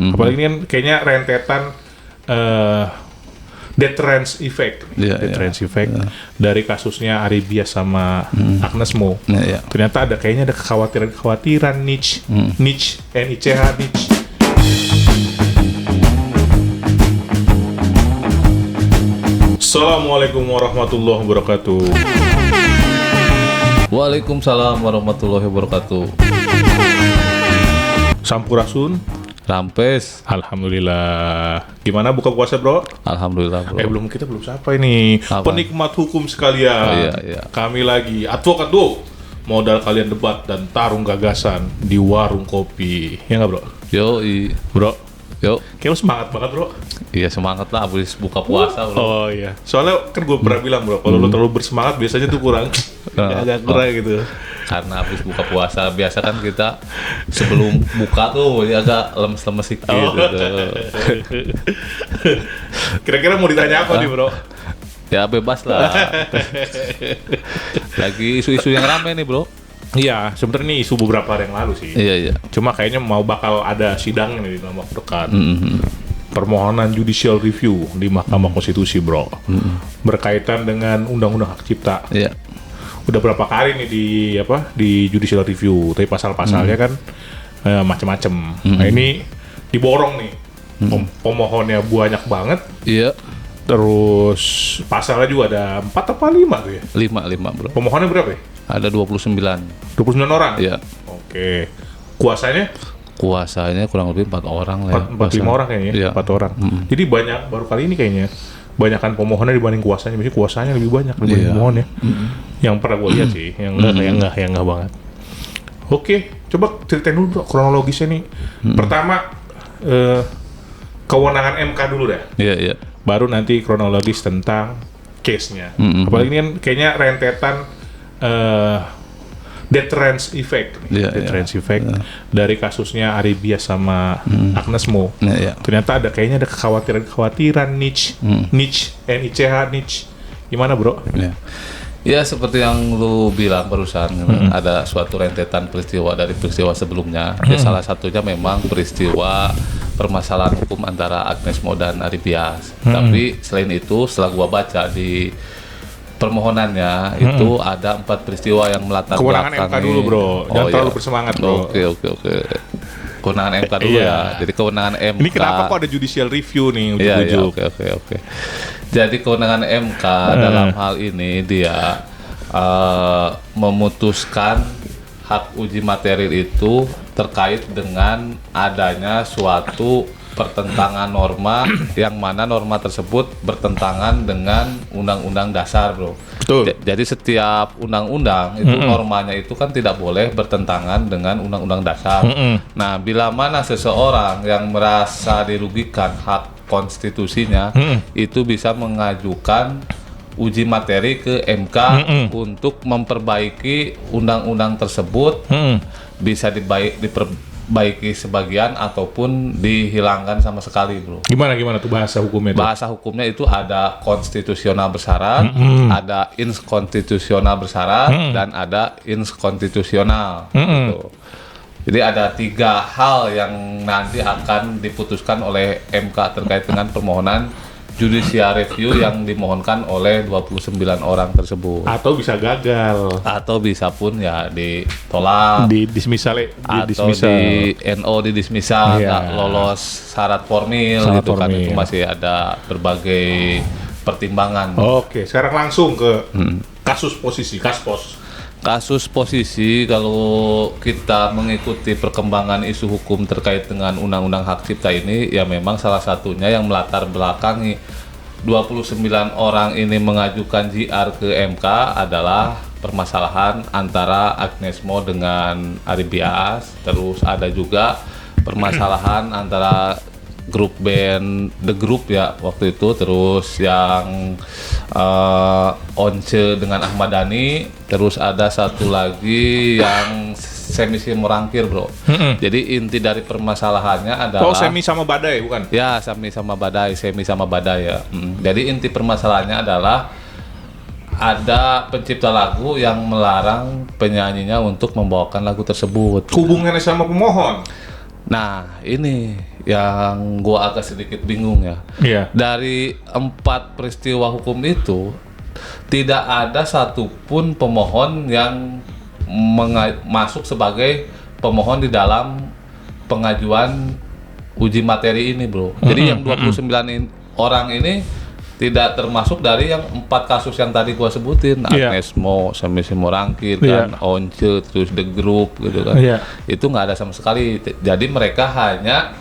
Apalagi ini kan kayaknya rentetan deterrence effect, dari kasusnya Aribia sama Agnes Mo. Ternyata kayaknya ada kekhawatiran niche, niche. Assalamualaikum warahmatullahi wabarakatuh. Waalaikumsalam warahmatullahi wabarakatuh. Sampurasun. Rampes. Alhamdulillah. Gimana buka puasa, bro? Alhamdulillah, bro. Kita belum sapa ini. Apa? Penikmat hukum sekalian. Iya. Kami lagi advokat do. Modal kalian debat dan tarung gagasan di warung kopi. Ya nggak, bro? Bro. Kayak lu semangat banget, bro. Iya, semangat lah habis buka puasa, bro. Oh iya. Soalnya kan gue pernah bilang, bro, kalau lu terlalu bersemangat biasanya tuh kurang. Agak kurang gitu. Karena habis buka puasa biasa kan kita sebelum buka tuh ya agak lemes-lemes sedikit gitu. Kira-kira mau ditanya apa nih, bro? Ya bebas lah. Lagi isu-isu yang rame nih, bro. Iya, sebenarnya ini isu beberapa hari yang lalu sih. Iya. Cuma kayaknya bakal ada sidang nih dalam waktu dekat. Permohonan judicial review di Mahkamah Konstitusi, bro. Berkaitan dengan Undang-Undang Hak Cipta. Iya. Udah berapa kali nih di judicial review, tapi pasal-pasalnya kan macam-macam. Nah ini diborong nih, pemohonnya banyak banget. Iya. Terus pasalnya juga ada 4 apa 5 tuh ya? 5, bro. Pemohonnya berapa ya? Ada 29. 29 orang? Iya. Oke. Kuasanya kurang lebih 4 orang lah ya. 4-5 orang kayaknya, Iya. 4 orang. Jadi banyak, baru kali ini kayaknya banyakan pemohonnya dibanding kuasanya. Biasanya kuasanya lebih banyak dibanding pemohonnya. Yang pernah gue lihat sih, yang enggak banget. Oke, coba ceritain dulu, bro, kronologisnya nih. Pertama, kewenangan MK dulu dah. Iya. Baru nanti kronologis tentang case-nya. Apalagi ini kan kayaknya rentetan deterrence effect, dari kasusnya Aribia sama Agnes Mo. Ternyata kayaknya ada kekhawatiran niche. Gimana, bro? Ya seperti yang lu bilang barusan, ada suatu rentetan peristiwa dari peristiwa sebelumnya. Ya, salah satunya memang peristiwa permasalahan hukum antara Agnes Mo dan Aribia. Tapi selain itu, setelah gua baca di permohonannya itu ada 4 peristiwa yang melatar kewenangan belakangi. MK dulu, bro. Jangan terlalu bersemangat, bro. Oke. Kewenangan MK dulu ya. Jadi kewenangan MK. Ini kenapa kok ada judicial review nih ujung-ujung? Oke. Jadi kewenangan MK dalam hal ini dia memutuskan hak uji materi itu terkait dengan adanya suatu pertentangan norma yang mana norma tersebut bertentangan dengan undang-undang dasar, bro. Betul. Jadi setiap undang-undang itu normanya itu kan tidak boleh bertentangan dengan undang-undang dasar. Nah, bila mana seseorang yang merasa dirugikan hak konstitusinya itu bisa mengajukan uji materi ke MK untuk memperbaiki undang-undang tersebut, bisa diperbaiki sebagian ataupun dihilangkan sama sekali, bro. Gimana tuh bahasa hukumnya? Bahasa hukumnya itu ada konstitusional bersyarat, ada inskonstitusional bersyarat, dan ada inskonstitusional. Gitu. Jadi ada 3 hal yang nanti akan diputuskan oleh MK terkait dengan permohonan judicial review yang dimohonkan oleh 29 orang tersebut. Atau bisa gagal. Atau bisa pun ya ditolak. Atau di NO di dismissal, nggak lolos syarat formil gitu kan. Itu masih ada berbagai pertimbangan. Oke, sekarang langsung ke kasus kaspos. Kasus posisi, kalau kita mengikuti perkembangan isu hukum terkait dengan Undang-Undang Hak Cipta ini, ya memang salah satunya yang melatar belakangi 29 orang ini mengajukan JR ke MK adalah permasalahan antara Agnes Mo dengan Aribia. Terus ada juga permasalahan antara grup band The Group ya waktu itu, terus yang Once dengan Ahmad Dhani, terus ada satu lagi yang Semi Morangkir, bro. Jadi inti dari permasalahannya adalah Semi sama Badai bukan? Ya, Semi sama Badai ya. Jadi inti permasalahannya adalah ada pencipta lagu yang melarang penyanyinya untuk membawakan lagu tersebut. Hubungannya sama pemohon. Nah, ini yang gua agak sedikit bingung ya. Iya. Dari 4 peristiwa hukum itu tidak ada satupun pemohon yang masuk sebagai pemohon di dalam pengajuan uji materi ini, bro. Jadi yang 29 orang ini tidak termasuk dari yang 4 kasus yang tadi gua sebutin, Agnes Mo, Semisi Morangkir, kan, Once, terus The Group gitu kan. Itu nggak ada sama sekali. Jadi mereka hanya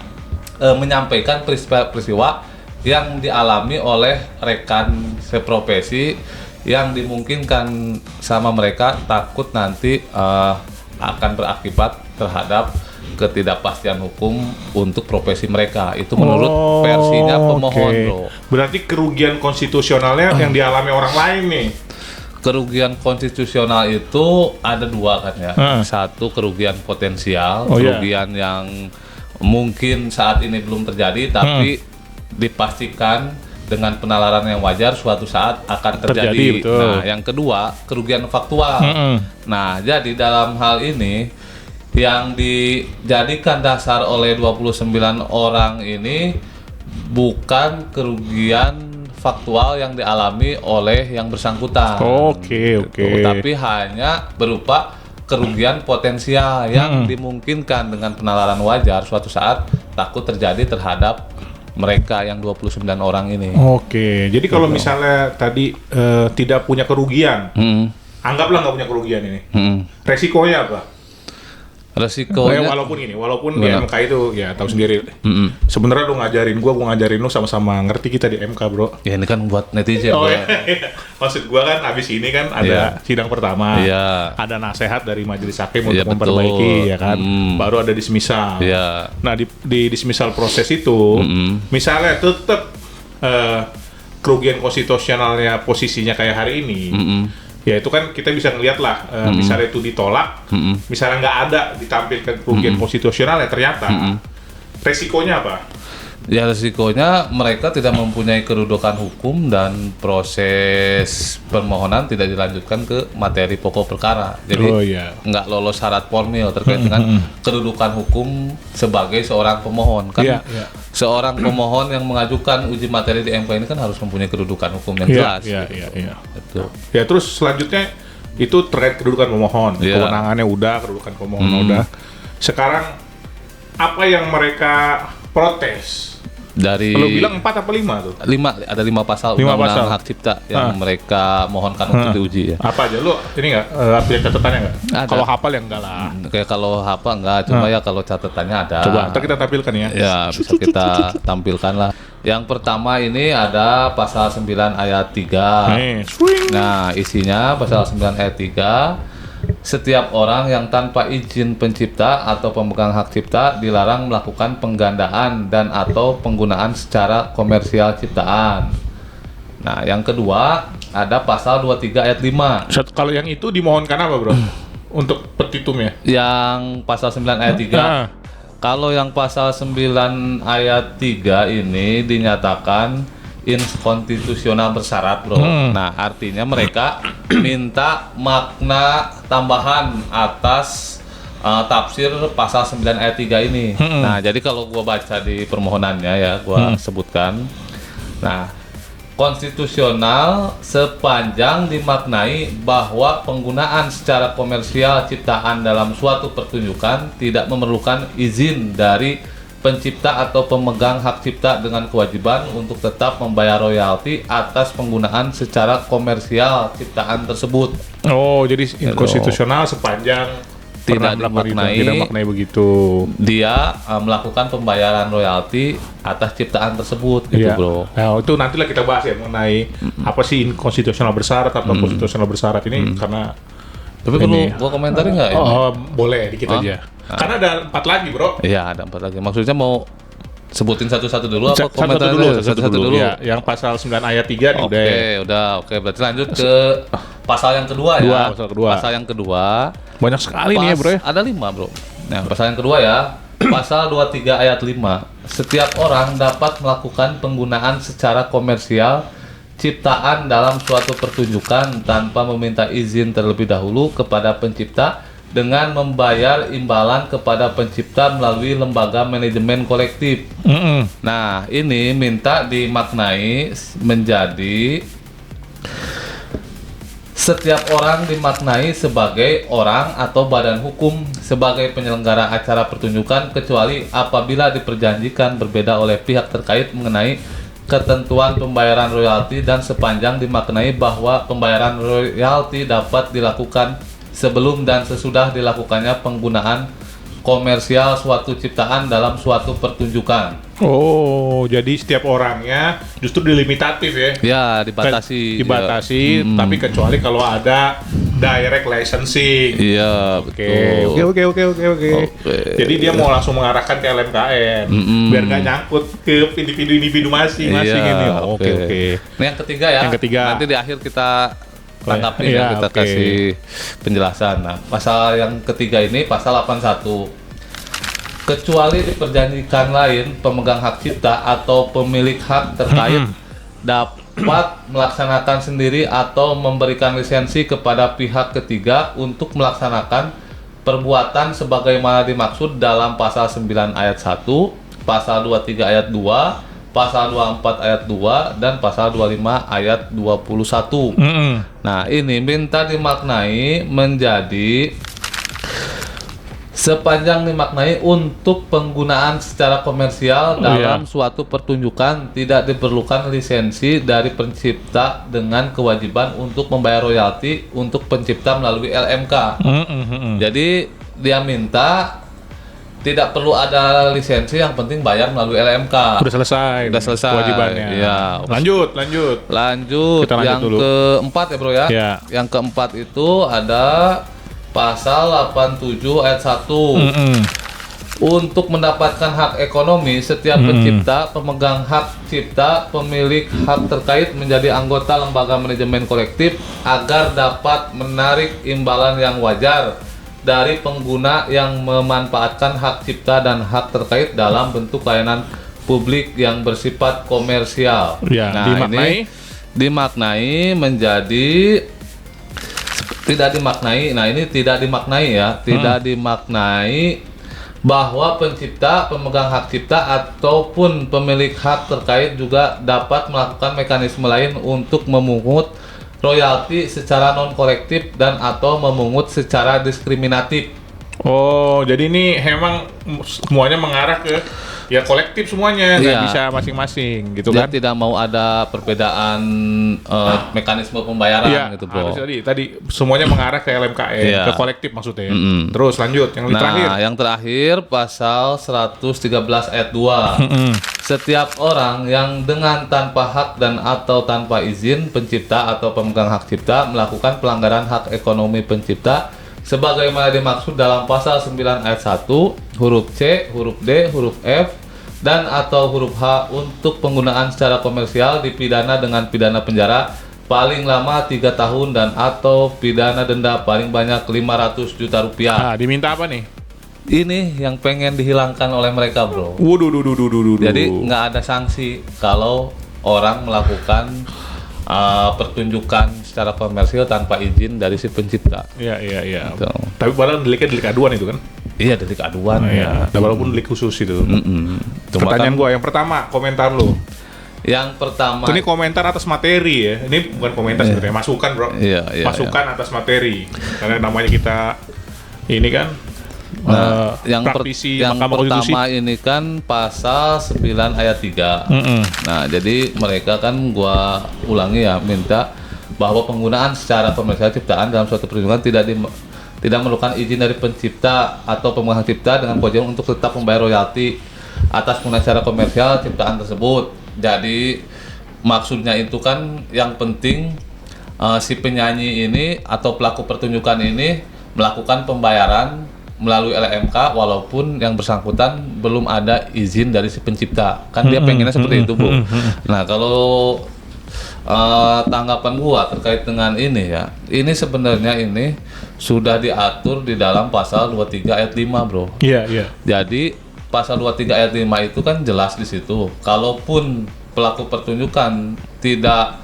menyampaikan peristiwa yang dialami oleh rekan seprofesi yang dimungkinkan sama mereka takut nanti akan berakibat terhadap ketidakpastian hukum untuk profesi mereka. Itu menurut versinya pemohon, bro. Berarti kerugian konstitusionalnya yang dialami orang lain nih. Kerugian konstitusional itu ada 2 kan ya. Satu kerugian potensial, kerugian yang mungkin saat ini belum terjadi tapi dipastikan dengan penalaran yang wajar suatu saat akan terjadi. Nah, yang kedua kerugian faktual. Nah, jadi dalam hal ini yang dijadikan dasar oleh 29 orang ini bukan kerugian faktual yang dialami oleh yang bersangkutan. Tapi hanya berupa kerugian potensial yang dimungkinkan dengan penalaran wajar suatu saat takut terjadi terhadap mereka yang 29 orang ini. Jadi kalau misalnya tadi tidak punya kerugian, anggaplah nggak punya kerugian ini, resikonya apa? Resikonya walaupun di MK itu ya tahu sendiri. Sebenarnya lu ngajarin gua ngajarin lu sama-sama ngerti kita di MK, bro. Ya ini kan buat netizen. Maksud gua kan habis ini kan ada sidang pertama. Ada nasihat dari majelis hakim untuk memperbaiki, ya kan. Baru ada dismisal. Nah, di dismisal proses itu misalnya tetap kerugian konstitusionalnya posisinya kayak hari ini. Ya itu kan kita bisa ngeliat lah, misalnya itu ditolak, misalnya nggak ada ditampilkan kerugian konstitusional ya ternyata, resikonya apa? Ya resikonya mereka tidak mempunyai kedudukan hukum dan proses permohonan tidak dilanjutkan ke materi pokok perkara. Jadi nggak lolos syarat formil terkait dengan kedudukan hukum sebagai seorang pemohon. Kan seorang pemohon yang mengajukan uji materi di MK ini kan harus mempunyai kedudukan hukum yang jelas. Itu. Ya terus selanjutnya itu terkait kedudukan pemohon, kewenangannya udah, kedudukan pemohon udah. Sekarang apa yang mereka protes? Dari lu bilang 4 apa 5 tuh? 5, ada 5 pasal undang-undang hak cipta yang mereka mohonkan untuk diuji ya. Apa aja lu ini nggak update catatannya nggak? Kalau hafal ya enggak lah. Kayak kalau hafal enggak, cuma ya kalau catatannya ada. Coba ntar kita tampilkan ya. Ya bisa kita tampilkan lah. Yang pertama ini ada pasal 9 ayat 3. Nah isinya pasal 9 ayat 3. Setiap orang yang tanpa izin pencipta atau pemegang hak cipta dilarang melakukan penggandaan dan atau penggunaan secara komersial ciptaan. Nah, yang kedua ada pasal 23 ayat 5. Kalau yang itu dimohonkan apa, bro? Untuk petitumnya? Yang pasal 9 ayat 3. Kalau yang pasal 9 ayat 3 ini dinyatakan inkonstitusional bersyarat, bro. Nah, artinya mereka minta makna tambahan atas tafsir pasal 9 ayat 3 ini. Nah, jadi kalau gua baca di permohonannya ya, gua sebutkan. Nah, konstitusional sepanjang dimaknai bahwa penggunaan secara komersial ciptaan dalam suatu pertunjukan tidak memerlukan izin dari pencipta atau pemegang hak cipta dengan kewajiban untuk tetap membayar royalti atas penggunaan secara komersial ciptaan tersebut. Jadi inkonstitusional sepanjang tidak dimaknai begitu. Dia melakukan pembayaran royalti atas ciptaan tersebut, gitu, bro. Nah, itu nantilah kita bahas ya mengenai apa sih inkonstitusional bersyarat atau konstitusional bersyarat ini karena. Tapi perlu gua komentarin nggak ya? Boleh dikit aja. Karena ada 4 lagi, bro. Iya, ada 4 lagi. Maksudnya mau sebutin satu-satu dulu apa komentar satu dulu. Ya, yang pasal 9 ayat 3 nih Oke. Berarti lanjut ke pasal yang kedua ya. Pasal yang kedua. Banyak sekali nih ya, bro. Ada 5, bro. Nah, pasal yang kedua ya. Pasal 23 ayat 5. Setiap orang dapat melakukan penggunaan secara komersial ciptaan dalam suatu pertunjukan tanpa meminta izin terlebih dahulu kepada pencipta dengan membayar imbalan kepada pencipta melalui lembaga manajemen kolektif. Nah, ini minta dimaknai menjadi setiap orang dimaknai sebagai orang atau badan hukum sebagai penyelenggara acara pertunjukan kecuali apabila diperjanjikan berbeda oleh pihak terkait mengenai ketentuan pembayaran royalti dan sepanjang dimaknai bahwa pembayaran royalti dapat dilakukan sebelum dan sesudah dilakukannya penggunaan komersial suatu ciptaan dalam suatu pertunjukan. Oh, jadi setiap orangnya justru dilimitatif ya? Ya, dibatasi. Dibatasi, tapi kecuali kalau ada direct licensing. Iya, betul. Oke. Jadi dia mau langsung mengarahkan ke LMKN, biar nggak nyangkut ke individu-individu masing-masing ini. Oke. Ini yang ketiga ya. Yang ketiga. Nanti di akhir kita tanggapi kita kasih penjelasan. Nah, pasal yang ketiga ini pasal 81. Kecuali diperjanjikan lain, pemegang hak cipta atau pemilik hak terkait dapat melaksanakan sendiri atau memberikan lisensi kepada pihak ketiga untuk melaksanakan perbuatan sebagaimana dimaksud dalam pasal 9 ayat 1, pasal 23 ayat 2, pasal 24 ayat 2, dan pasal 25 ayat 21. Nah, ini minta dimaknai menjadi sepanjang dimaknai untuk penggunaan secara komersial dalam suatu pertunjukan tidak diperlukan lisensi dari pencipta dengan kewajiban untuk membayar royalti untuk pencipta melalui LMK. Jadi dia minta tidak perlu ada lisensi, yang penting bayar melalui LMK. Udah selesai kewajibannya. Ya. Lanjut. Kita lanjut yang dulu. keempat ya bro ya. Yang keempat itu ada pasal 87 ayat 1. Untuk mendapatkan hak ekonomi, setiap pencipta, pemegang hak cipta, pemilik hak terkait menjadi anggota lembaga manajemen kolektif agar dapat menarik imbalan yang wajar dari pengguna yang memanfaatkan hak cipta dan hak terkait dalam bentuk layanan publik yang bersifat komersial. Nah, ini dimaknai menjadi tidak dimaknai. Nah, ini tidak dimaknai ya, tidak dimaknai bahwa pencipta, pemegang hak cipta ataupun pemilik hak terkait juga dapat melakukan mekanisme lain untuk memungut royalti secara non kolektif dan atau memungut secara diskriminatif. Oh, jadi ini emang semuanya mengarah ke ya kolektif semuanya, nggak bisa masing-masing gitu kan? Tidak mau ada perbedaan mekanisme pembayaran gitu bro. Tadi semuanya mengarah ke LMKN, ke kolektif maksudnya. Terus lanjut yang terakhir. Nah, yang terakhir pasal 113 ayat 2. Setiap orang yang dengan tanpa hak dan atau tanpa izin pencipta atau pemegang hak cipta melakukan pelanggaran hak ekonomi pencipta sebagaimana dimaksud dalam pasal 9 ayat 1, huruf C, huruf D, huruf F, dan atau huruf H untuk penggunaan secara komersial dipidana dengan pidana penjara paling lama 3 tahun dan atau pidana denda paling banyak 500 juta rupiah. Nah, diminta apa nih? Ini yang pengen dihilangkan oleh mereka bro. Waduh. Jadi nggak ada sanksi kalau orang melakukan pertunjukan secara komersial tanpa izin dari si pencipta. Iya. Gitu. Tapi padahal delik aduan itu kan? Iya, delik aduan. Walaupun delik khusus itu. Pertanyaan gua yang pertama, komentar lo. Yang pertama. Ini komentar atas materi ya. Ini bukan komentar sebenarnya, masukan bro. Masukan atas materi. Karena namanya kita ini kan. Yang pertama ini kan pasal 9 ayat 3. Nah, jadi mereka kan gua ulangi ya, minta bahwa penggunaan secara komersial ciptaan dalam suatu pertunjukan tidak memerlukan izin dari pencipta atau pemegang cipta dengan kewajiban untuk tetap membayar royalti atas penggunaan secara komersial ciptaan tersebut. Jadi maksudnya itu kan yang penting si penyanyi ini atau pelaku pertunjukan ini melakukan pembayaran melalui LMK walaupun yang bersangkutan belum ada izin dari si pencipta. Kan dia pengennya seperti itu, Bu. Nah, kalau tanggapan gua terkait dengan ini ya, ini sebenarnya ini sudah diatur di dalam pasal 23 ayat 5, Bro. Iya. Jadi pasal 23 ayat 5 itu kan jelas di situ. Kalaupun pelaku pertunjukan tidak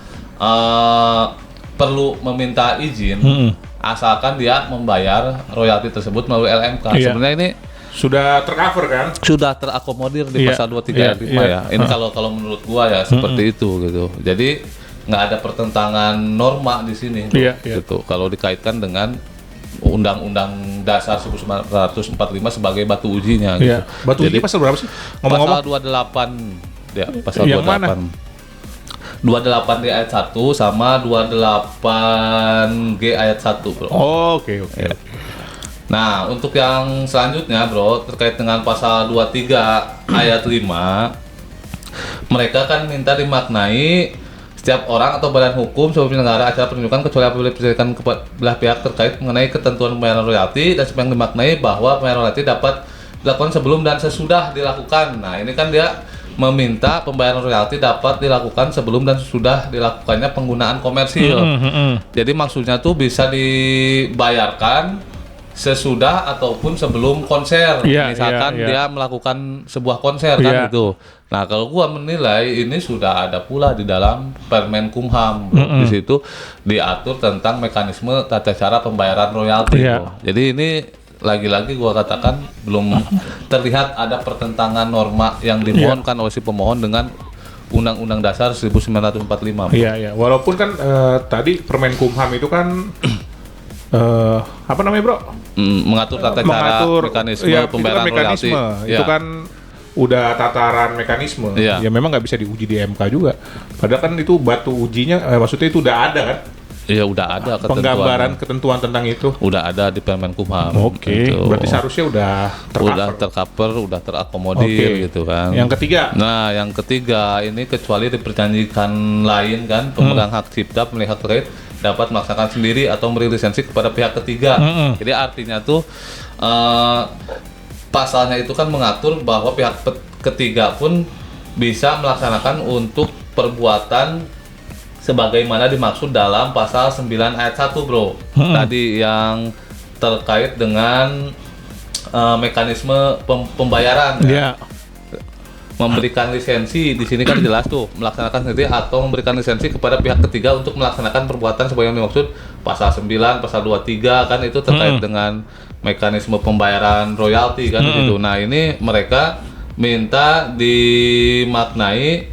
perlu meminta izin, asalkan dia membayar royalti tersebut melalui LMK. Iya. Sebenarnya ini Sudah tercover kan? sudah terakomodir di Iya, pasal 23 iya, ayat 5 iya. ya. Ini kalau menurut gua ya seperti itu gitu. Jadi nggak ada pertentangan norma di sini Iya, iya. gitu. Kalau dikaitkan dengan Undang-Undang Dasar 1945 sebagai batu ujinya gitu. Iya. Batu Jadi uji pasal berapa sih? pasal Ngomong-ngomong. 28 ya, pasal Yang 28. mana? 28 di ayat 1 sama 28G ayat 1, Bro. Oh, oke. Ya. Nah, untuk yang selanjutnya, Bro, terkait dengan pasal 23 ayat 5, mereka kan minta dimaknai setiap orang atau badan hukum sebagai penyelenggara acara pertunjukan kecuali apabila dipercayakan kepada belah pihak terkait mengenai ketentuan pembayaran royalti dan yang dimaknai bahwa pembayaran royalti dapat dilakukan sebelum dan sesudah dilakukan. Nah, ini kan dia meminta pembayaran royalti dapat dilakukan sebelum dan sesudah dilakukannya penggunaan komersil. Jadi maksudnya tuh bisa dibayarkan sesudah ataupun sebelum konser. Iya, Misalkan iya, iya. dia melakukan sebuah konser kan Iya. gitu. Nah, kalau gua menilai ini sudah ada pula di dalam Permenkumham, bro. Di situ diatur tentang mekanisme tata cara pembayaran royalti. Iya. Bro. Jadi ini lagi-lagi gua katakan belum terlihat ada pertentangan norma yang dimohonkan oleh si pemohon dengan Undang-Undang Dasar 1945. Bro. Iya, iya. Walaupun kan tadi Permenkumham itu kan apa namanya, Bro? Mengatur tata cara mekanisme iya, pembayaran itu kan mekanisme. royalti. Itu Ya. kan udah tataran mekanisme. Iya. Ya memang nggak bisa diuji di MK juga. Padahal kan itu batu ujinya, maksudnya itu udah ada kan? Iya, udah ada Penggambaran ketentuan tentang itu. udah ada di Permenkumham. Oke, gitu. berarti seharusnya udah udah tercover. tercover, udah terakomodir Oke. gitu kan. Yang ketiga, Nah, yang ketiga ini kecuali diperjanjikan lain kan, pemegang hak cipta pemilik hak terkait dapat melaksanakan sendiri atau memberi lisensi kepada pihak ketiga. Jadi artinya tuh pasalnya itu kan mengatur bahwa pihak ketiga pun bisa melaksanakan untuk perbuatan sebagaimana dimaksud dalam pasal 9 ayat 1, Bro. Tadi yang terkait dengan mekanisme pembayaran ya. ya. Memberikan lisensi di sini kan jelas tuh melaksanakan sendiri atau memberikan lisensi kepada pihak ketiga untuk melaksanakan perbuatan sebagaimana dimaksud pasal 9, pasal 23 kan itu terkait dengan mekanisme pembayaran royalti kan gitu. Nah, ini mereka minta dimaknai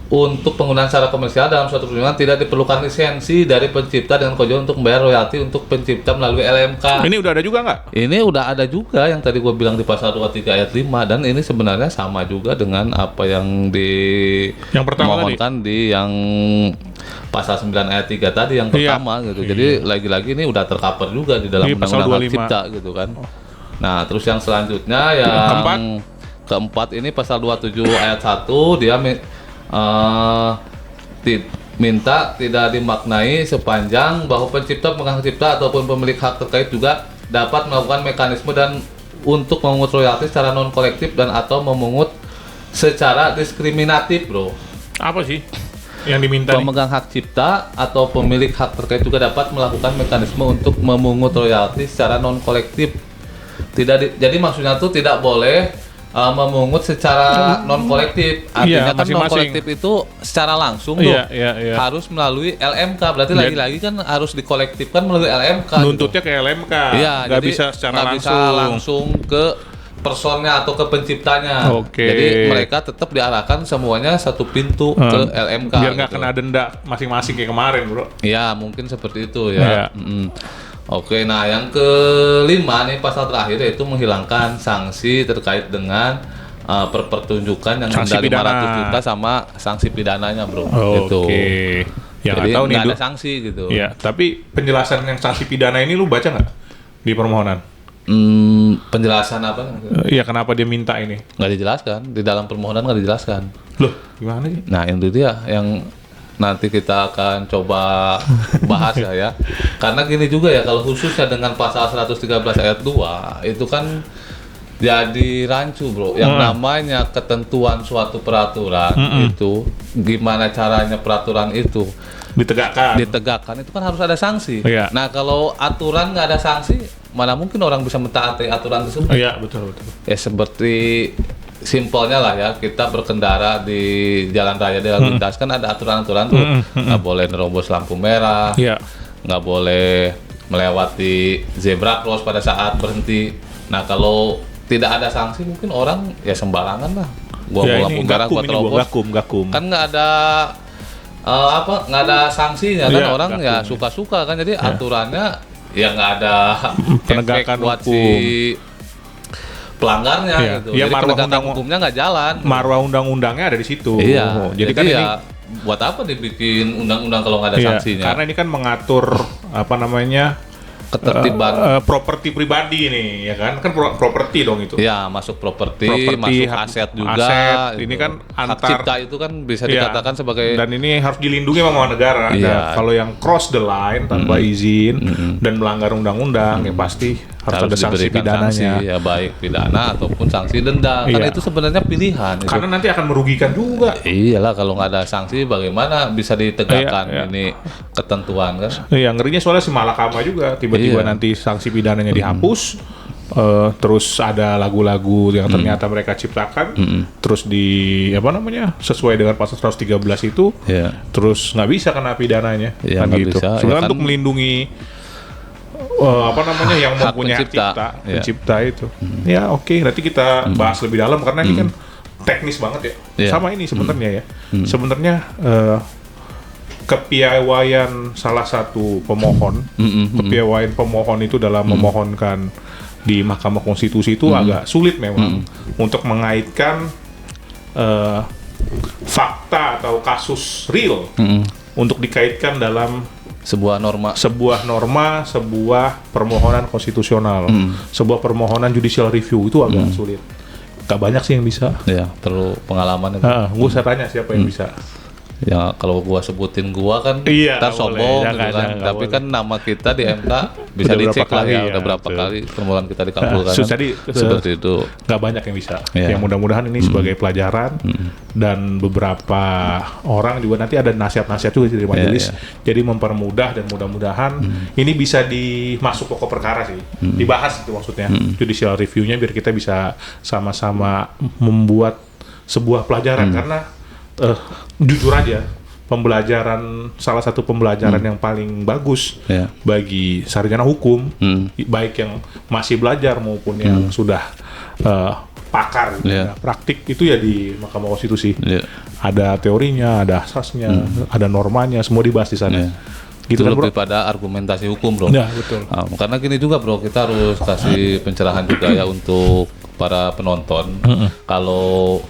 untuk penggunaan secara komersial dalam suatu pertunjukan tidak diperlukan lisensi dari pencipta dengan kewajiban untuk membayar royalti untuk pencipta melalui LMK. Ini udah ada juga nggak? Ini udah ada juga yang tadi gue bilang di pasal 23 ayat 5 dan ini sebenarnya sama juga dengan apa yang Yang pertama dimohonkan di yang pasal 9 ayat 3 tadi yang Iya. pertama gitu. Jadi lagi-lagi ini udah tercover juga di dalam Di pasal Undang-Undang Hak 25. Cipta gitu kan. Nah, terus yang selanjutnya yang keempat ini pasal 27 ayat 1 dia minta tidak dimaknai sepanjang bahwa pencipta, pemegang hak cipta ataupun pemilik hak terkait juga dapat melakukan mekanisme dan untuk memungut royalti secara non kolektif dan atau memungut secara diskriminatif, Bro. Apa sih yang diminta nih? Pemegang hak cipta atau pemilik hak terkait juga dapat melakukan mekanisme untuk memungut royalti secara non kolektif. Jadi maksudnya tuh tidak boleh memungut secara non kolektif. Artinya Iya, kan non masing-masing. kolektif itu secara langsung Iya, tuh iya. harus melalui LMK. Berarti Iya. lagi-lagi kan harus dikolektifkan melalui LMK. Nuntutnya ke LMK. Iya, nggak jadi bisa secara nggak bisa langsung ke personnya atau ke penciptanya. Oke. Jadi mereka tetap diarahkan semuanya satu pintu ke LMK. Biar nggak gitu. kena denda masing-masing kayak kemarin, Bro. Ya, mungkin seperti itu Iya. ya. Oke, nah yang kelima nih pasal terakhir yaitu menghilangkan sanksi terkait dengan pertunjukan yang Sanksi denda pidana. 500 juta sama sanksi pidananya, Bro. Oke. Gitu. Yang Jadi nggak tahu nih, nggak ada Du. sanksi gitu. Iya, tapi penjelasan yang sanksi pidana ini lu baca nggak di permohonan? Penjelasan apa? Iya, kenapa dia minta ini? Nggak dijelaskan di dalam permohonan, nggak dijelaskan. Loh, gimana sih? Nah, itu dia yang nanti kita akan coba bahas ya. Karena gini juga ya, kalau khususnya dengan pasal 113 ayat 2 itu kan jadi rancu, Bro. Yang namanya ketentuan suatu peraturan itu gimana caranya peraturan itu ditegakkan itu kan harus ada sanksi. Iya. Nah, kalau aturan nggak ada sanksi, mana mungkin orang bisa mentaati aturan tersebut? Iya, betul. Ya seperti simpelnya lah ya, kita berkendara di jalan raya di lalu lintas kan ada aturan-aturan tuh, nggak boleh nerobos lampu merah, Iya. nggak boleh melewati zebra cross pada saat berhenti. Nah kalau tidak ada sanksi mungkin orang ya sembarangan lah. Gua Ya, lampu merah, gua terobos. gakum. Kan nggak ada nggak ada sanksinya kan, Iya, orang ya gakum. suka-suka kan, jadi aturannya ya nggak ada Penegakan efek buat hukum. si pelanggarnya Iya. gitu. Ya, Jadi marwah penegakan undang- hukumnya nggak jalan. Marwah undang-undangnya ada di situ. Iya. Jadi kan ya, ini buat apa dibikin undang-undang kalau nggak ada iya, sanksinya? karena ini kan mengatur apa namanya Ketertiban. properti pribadi nih, ya kan? Kan properti dong itu. Ya, masuk properti, Properti, masuk hak- aset juga. aset. Ini gitu. kan hak antar- cipta itu kan bisa Iya. dikatakan sebagai Dan ini harus dilindungi sama negara. Iya. Nah, kalau yang cross the line tanpa izin dan melanggar undang-undang, ya pasti harus ada sanksi diberikan pidananya. sanksi, ya baik pidana ataupun sanksi denda. Kan Iya. itu sebenarnya pilihan. Itu. Karena nanti akan merugikan juga. Iyalah, kalau nggak ada sanksi bagaimana bisa ditegakkan Iya, iya. ini ketentuan kan? Yang ngerinya soalnya si malakama juga tiba-tiba Iya. nanti sanksi pidananya dihapus, terus ada lagu-lagu yang ternyata mereka ciptakan, terus di apa namanya sesuai dengan pasal 113 itu, Iya. terus nggak bisa kena pidananya, Iya, kan nggak gitu. bisa. Sebenarnya Ya kan- untuk melindungi apa namanya yang Hak mempunyai hak pencipta. cipta, Iya. pencipta itu. Ya oke, nanti kita bahas lebih dalam karena ini kan teknis banget ya. Iya. Sama ini sebenarnya ya. Sebenarnya kepiawaian salah satu pemohon, kepiawaian pemohon itu dalam memohonkan di Mahkamah Konstitusi itu agak sulit memang untuk mengaitkan fakta atau kasus real untuk dikaitkan dalam Sebuah norma. sebuah permohonan konstitusional, sebuah permohonan judicial review itu agak sulit. Gak banyak sih yang bisa. Ya, perlu pengalaman itu. Gue saya tanya siapa yang bisa. Ya kalau gua sebutin gua kan Iya, ntar nggak sombong boleh. gitu Jangan, kan. jangan, nggak Tapi boleh. kan nama kita di MK bisa Udah dicek berapa lah kali, ya, ya, udah berapa betul. kali permohonan kita dikabulkan. kan. Jadi Seperti itu. Gak banyak yang bisa. Iya. Yang mudah-mudahan ini sebagai pelajaran dan beberapa orang juga nanti ada nasihat-nasihat juga dari majelis. Iya. Jadi mempermudah dan mudah-mudahan ini bisa dimasuk pokok perkara sih, dibahas itu maksudnya judicial review-nya biar kita bisa sama-sama membuat sebuah pelajaran karena jujur aja salah satu pembelajaran yang paling bagus Iya. bagi sarjana hukum, baik yang masih belajar maupun yang sudah pakar gitu, Iya. ya, praktik itu ya di Mahkamah Konstitusi. Iya. Ada teorinya, ada asasnya, ada normanya, semua dibahas di sana. Iya. Gitu Itu kan, Bro? lebih pada argumentasi hukum, bro. Ya, betul. Karena gini juga, bro, kita harus kasih pencerahan juga ya untuk para penonton. Kalau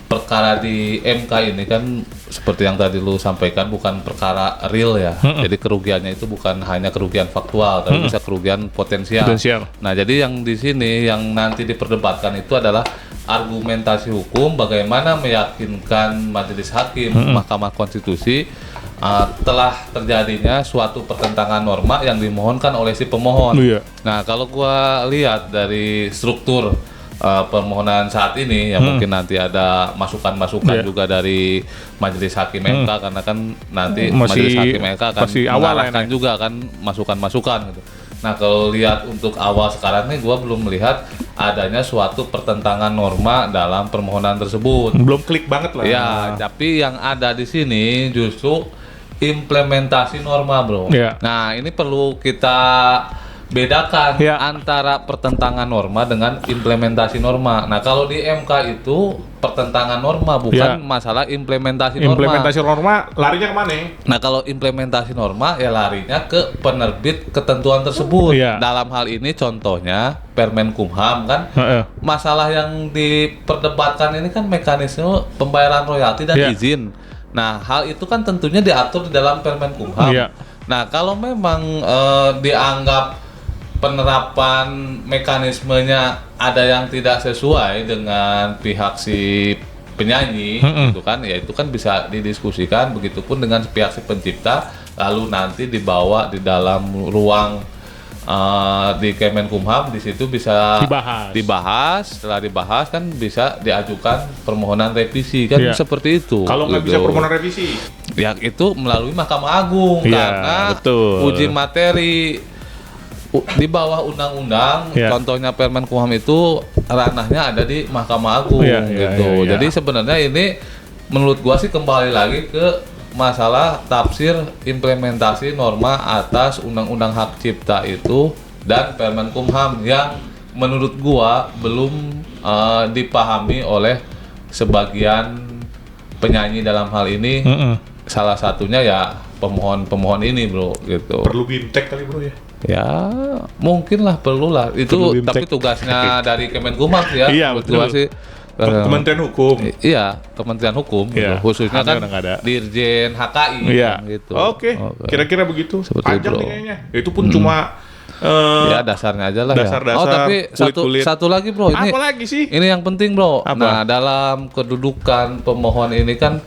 perkara di MK ini kan seperti yang tadi lu sampaikan bukan perkara real ya. Jadi kerugiannya itu bukan hanya kerugian faktual, tapi bisa kerugian potensial. Potensial. Nah, jadi yang di sini yang nanti diperdebatkan itu adalah argumentasi hukum bagaimana meyakinkan majelis hakim Mahkamah Konstitusi telah terjadinya suatu pertentangan norma yang dimohonkan oleh si pemohon. Iya. Nah, kalau gua lihat dari struktur permohonan saat ini, ya mungkin nanti ada masukan-masukan Iya. juga dari majelis hakim MK karena kan nanti Masih- majelis hakim MK akan masih awal lah mengarahkan ini. juga kan masukan-masukan gitu. Nah, kalau lihat untuk awal sekarang nih, gua belum melihat adanya suatu pertentangan norma dalam permohonan tersebut. Belum klik banget lah. Ya, tapi yang ada di sini justru implementasi norma, bro. Iya. Nah, ini perlu kita bedakan Iya. antara pertentangan norma dengan implementasi norma. Nah, kalau di MK itu pertentangan norma bukan Iya. masalah implementasi norma. Implementasi norma larinya kemana? Nah, kalau implementasi norma ya larinya ke penerbit ketentuan tersebut. Iya. Dalam hal ini contohnya Permenkumham kan. Heeh. Masalah yang diperdebatkan ini kan mekanisme pembayaran royalti dan Iya. izin. Nah, hal itu kan tentunya diatur di dalam Permenkumham. Iya. Nah, kalau memang dianggap penerapan mekanismenya ada yang tidak sesuai dengan pihak si penyanyi, gitu kan, ya itu kan bisa didiskusikan. Begitupun dengan pihak si pencipta, lalu nanti dibawa di dalam ruang di Kemenkumham, di situ bisa dibahas. Setelah dibahas kan bisa diajukan permohonan revisi kan, Iya. seperti itu. Kalau nggak gitu. bisa permohonan revisi, Ya itu melalui Mahkamah Agung Iya, karena betul. uji materi di bawah undang-undang, Iya. contohnya Permenkumham itu ranahnya ada di Mahkamah Agung Iya, iya, gitu. iya, iya. Jadi sebenarnya ini menurut gua sih kembali lagi ke masalah tafsir implementasi norma atas Undang-Undang Hak Cipta itu dan Permenkumham yang menurut gua belum dipahami oleh sebagian penyanyi dalam hal ini. Salah satunya ya pemohon ini bro gitu. Perlu bimtek kali bro ya. Ya mungkin lah perlu lah itu, tapi tugasnya dari Kemenkumham ya. Iya, gua sih Kementerian Hukum. Iya, Kementerian Hukum gitu. Khususnya kan Dirjen HKI gitu. Oke. Kira-kira begitu. Seperti Panjang bro. nih kayaknya. Itu pun cuma ya dasarnya aja lah dasar-dasar, ya. Oh tapi satu lagi bro, ini apa lagi sih? Ini yang penting bro. Apa? Nah dalam kedudukan pemohon ini kan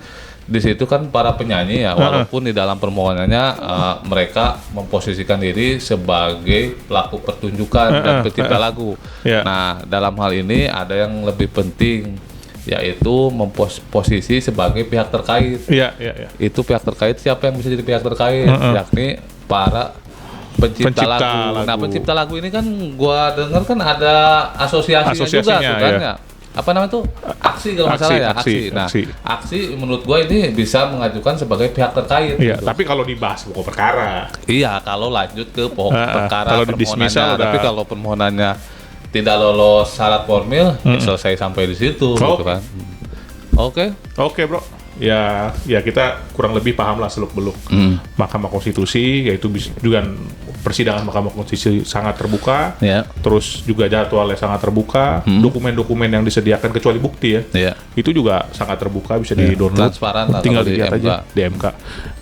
di situ kan para penyanyi ya, walaupun di dalam permohonannya mereka memposisikan diri sebagai pelaku pertunjukan dan pencipta lagu. Nah dalam hal ini ada yang lebih penting, yaitu memposisi sebagai pihak terkait. Itu pihak terkait siapa yang bisa jadi pihak terkait? Yakni para pencipta lagu. Nah, pencipta lagu ini kan gua dengar kan ada asosiasinya juga kan ya. Apa namanya tuh? Aksi kalau nggak salah ya, aksi. Nah, aksi menurut gua ini bisa mengajukan sebagai pihak terkait. Iya, gitu. tapi kalau dibahas pokok perkara. Iya, kalau lanjut ke pokok perkara kalau permohonannya. Tapi kalau permohonannya tidak lolos syarat formil, selesai sampai di situ gitu kan. Oke, bro. Ya kita kurang lebih paham lah seluk-beluk Mahkamah Konstitusi, yaitu juga persidangan Mahkamah Konstitusi sangat terbuka, terus juga jadwalnya sangat terbuka, dokumen-dokumen yang disediakan kecuali bukti itu juga sangat terbuka, bisa di-download, transparan lah, tinggal dilihat aja di MK,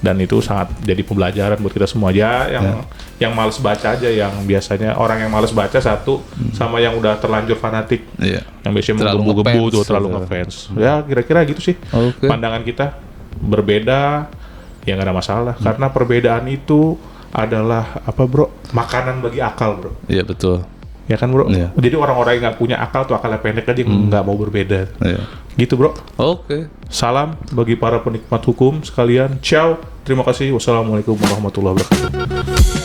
dan itu sangat jadi pembelajaran buat kita semua aja yang males baca aja, yang biasanya orang yang males baca satu sama yang udah terlanjur fanatik, yang biasanya menggebu-gebu tuh terlalu ngefans. Ya kira-kira gitu sih. Pandangan kita berbeda, ya nggak ada masalah, karena perbedaan itu adalah apa bro? Makanan bagi akal bro. Iya betul. Ya kan bro. Jadi orang-orang yang nggak punya akal tuh akalnya pendek aja, nggak mau berbeda. Gitu bro. Salam bagi para penikmat hukum sekalian. Ciao. Terima kasih. Wassalamualaikum warahmatullahi wabarakatuh.